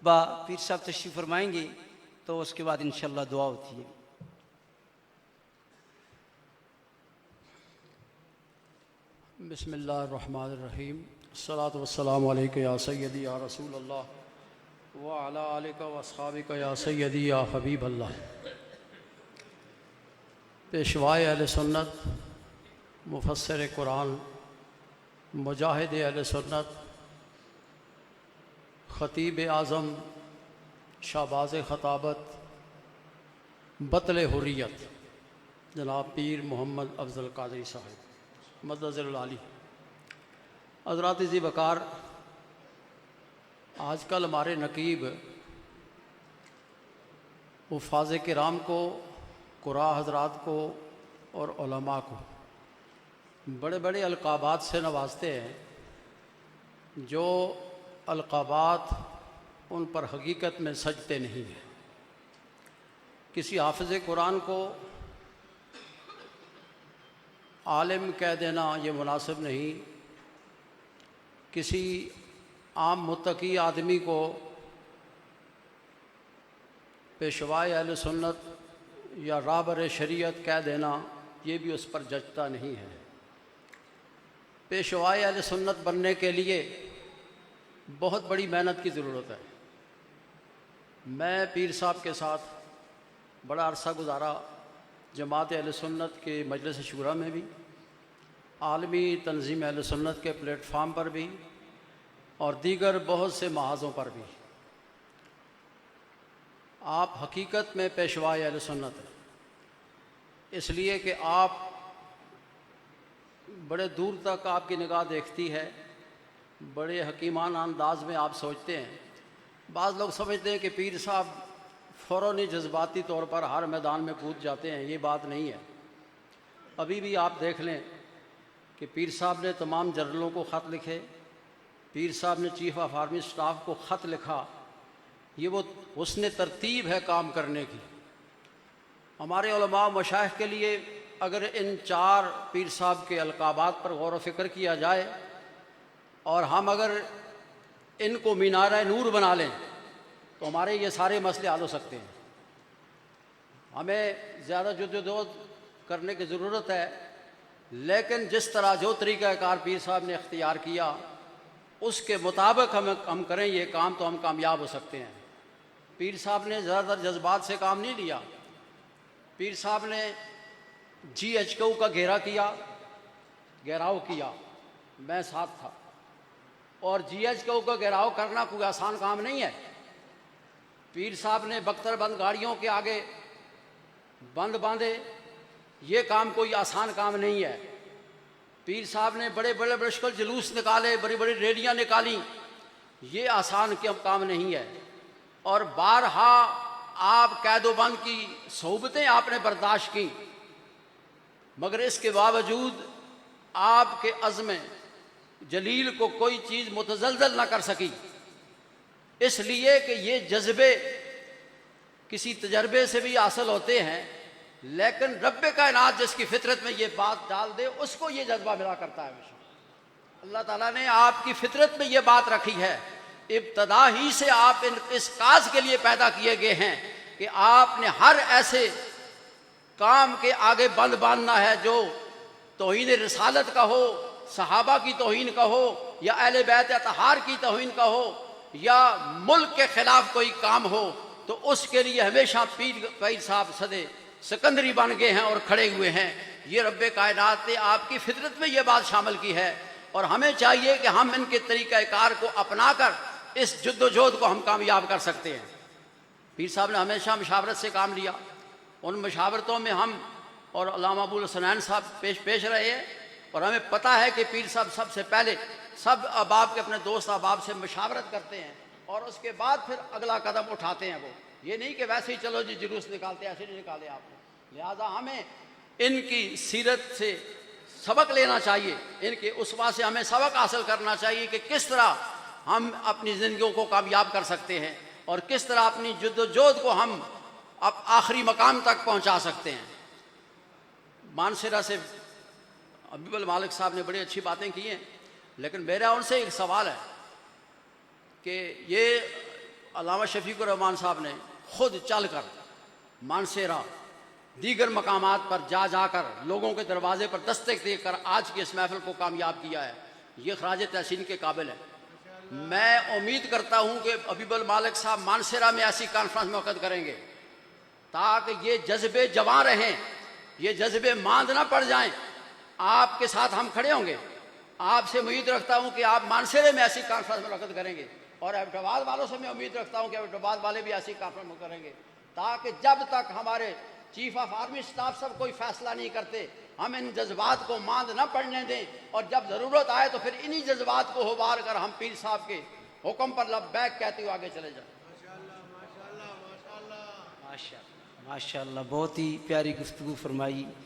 खुतबा पीर साहब तशरीफ़ फरमाएंगे तो उसके बाद इंशाअल्लाह दुआ होती है। बिस्मिल्लाहिर्रहमानिर्रहीम। अस्सलातु वस्सलामु अलैका या सय्यदी या रसूल अल्लाह व अला आलिका व अस्हाबिका या सय्यदी या हबीब अल्लाह। पेशवाए अहले सुन्नत, मुफस्सिर कुरान, मुजाहिद अहले सुन्नत, ख़तीब आज़म, शाहबाज़ ख़ताबत, बतल हुर्रियत जनाब पीर मोहम्मद अफ़ज़ल क़ादरी साहब मदज़िल आली, हज़रात ज़ी वक़ार, आजकल हमारे नकीब हुफ़ाज़ किराम को, कुरा हज़रात को और उलमा को बड़े बड़े अलक़ाबात से नवाजते हैं, जो अलक़ाबात उन पर हकीकत में सजते नहीं हैं। किसी हाफ़िज़ कुरान को आलिम कह देना ये मुनासिब नहीं, किसी आम मुत्तकी आदमी को पेशवाए अहले सुन्नत या राहबर शरीयत कह देना ये भी उस पर जचता नहीं है। पेशवाए अहले सुन्नत बनने के लिए बहुत बड़ी मेहनत की ज़रूरत है। मैं पीर साहब के साथ बड़ा अरसा गुजारा, जमात अहले सुन्नत के मजलिस शूरा में भी, आलमी तंजीम अहले सुन्नत के प्लेटफार्म पर भी और दीगर बहुत से महाज़ों पर भी। आप हकीकत में पेशवाए अहले सुन्नत हैं, इसलिए कि आप बड़े दूर तक आपकी निगाह देखती है, बड़े हकीमाना अंदाज में आप सोचते हैं। बाज़ लोग समझते हैं कि पीर साहब फ़ौरनी जज्बाती तौर पर हर मैदान में कूद जाते हैं, ये बात नहीं है। अभी भी आप देख लें कि पीर साहब ने तमाम जनरलों को ख़त लिखे, पीर साहब ने चीफ़ ऑफ आर्मी स्टाफ को ख़त लिखा। ये वो हुस्न तरतीब है काम करने की। हमारे उलमा मशाइख के लिए अगर इन चार पीर साहब के अलक़ाबात पर गौर व फ़िक्र किया जाए और हम अगर इनको मीनार नूर बना लें तो हमारे ये सारे मसले हल हो सकते हैं। हमें ज़्यादा जद्दोजहद करने की ज़रूरत है, लेकिन जिस तरह जो तरीक़ाकार पीर साहब ने इख्तियार किया उसके मुताबिक हम करें ये काम तो हम कामयाब हो सकते हैं। पीर साहब ने ज़्यादातर जज्बात से काम नहीं लिया। पीर साहब ने GHQ का घेराव किया, मैं साथ था। और GHQ का घेराव करना कोई आसान काम नहीं है। पीर साहब ने बख्तरबंद गाड़ियों के आगे बंद बांधे, ये काम कोई आसान काम नहीं है। पीर साहब ने बड़े बड़े मुश्किल जुलूस निकाले, बड़ी बड़ी रैलियाँ निकाली, ये आसान काम नहीं है। और बारहा आप कैदोबंद की सोबतें आपने बर्दाश्त की, मगर इसके बावजूद आपके अज़्म जलील को कोई चीज़ मुतज़लज़ल न कर सकी, इसलिए कि ये जज्बे किसी तजर्बे से भी हासिल होते हैं, लेकिन रब्बे कायनात जिसकी फितरत में ये बात डाल दे उसको ये जज्बा मिला करता है। अल्लाह ताला ने आपकी फितरत में ये बात रखी है। इब्तदा ही से आप इस काज के लिए पैदा किए गए हैं कि आपने हर ऐसे काम के आगे बंद बांधना है जो तौहीन रिसालत का हो, सहाबा की तौहीन का हो, या अहले बैत अतहार की तौहीन का हो, या मुल्क के खिलाफ कोई काम हो, तो उसके लिए हमेशा पीर साहब सदे सिकंदरी बन गए हैं और खड़े हुए हैं। ये रब्बे कायनात ने आपकी फितरत में ये बात शामिल की है और हमें चाहिए कि हम इनके तरीक़ाकार को अपना कर इस जद्दोजहद को हम कामयाब कर सकते हैं। पीर साहब ने हमेशा मशावरत से काम लिया। उन मशावरतों में हम और अल्लामा अबुल हसनैन साहब पेश रहे हैं और हमें पता है कि पीर साहब सबसे पहले सब अहबाब के अपने दोस्त अहबाब से मशावरत करते हैं और उसके बाद फिर अगला कदम उठाते हैं। वो ये नहीं कि वैसे ही चलो जी जुलूस निकालते, ऐसे नहीं निकाले आपने। लिहाजा हमें इनकी सीरत से सबक लेना चाहिए, इनके उस्वा से हमें सबक हासिल करना चाहिए कि किस तरह हम अपनी ज़िंदगियों को कामयाब कर सकते हैं और किस तरह अपनी जद्दोजहद को हम अब आखिरी मकाम तक पहुंचा सकते हैं। मानसरा से हबीबुल मालिक साहब ने बड़ी अच्छी बातें की हैं, लेकिन मेरा उनसे एक सवाल है कि ये अल्लामा शफीकुर रहमान साहब ने खुद चल कर मानसेरा दीगर मकामात पर जा जाकर लोगों के दरवाजे पर दस्तक देकर आज की इस महफिल को कामयाब किया है। ये खराज तहसीन के काबिल है। मैं उम्मीद करता हूँ कि हबीबुल मालिक साहब मानसेरा में ऐसी कॉन्फ्रेंस मुनक़्क़िद करेंगे ताकि ये जज्बे जवां रहें, ये जज्बे मांद ना पड़ जाएं। आपके साथ हम खड़े होंगे। आपसे उम्मीद रखता हूँ कि आप मानसेरे में ऐसी कॉन्फ्रेंस मुनक़्क़िद करेंगे और एबटाबाद वालों से मैं उम्मीद रखता हूँ कि एबटाबाद वाले भी ऐसी कॉन्फ्रेंस करेंगे, ताकि जब तक हमारे चीफ ऑफ आर्मी स्टाफ सब कोई फैसला नहीं करते हम इन जज्बात को मांद न पड़ने दें, और जब ज़रूरत आए तो फिर इन्हीं जज्बात को उबार कर हम पीर साहब के हुक्म पर लब्बैक कहते हुए आगे चले जाएं। माशाअल्लाह, बहुत ही प्यारी गुफ्तगू फरमाई।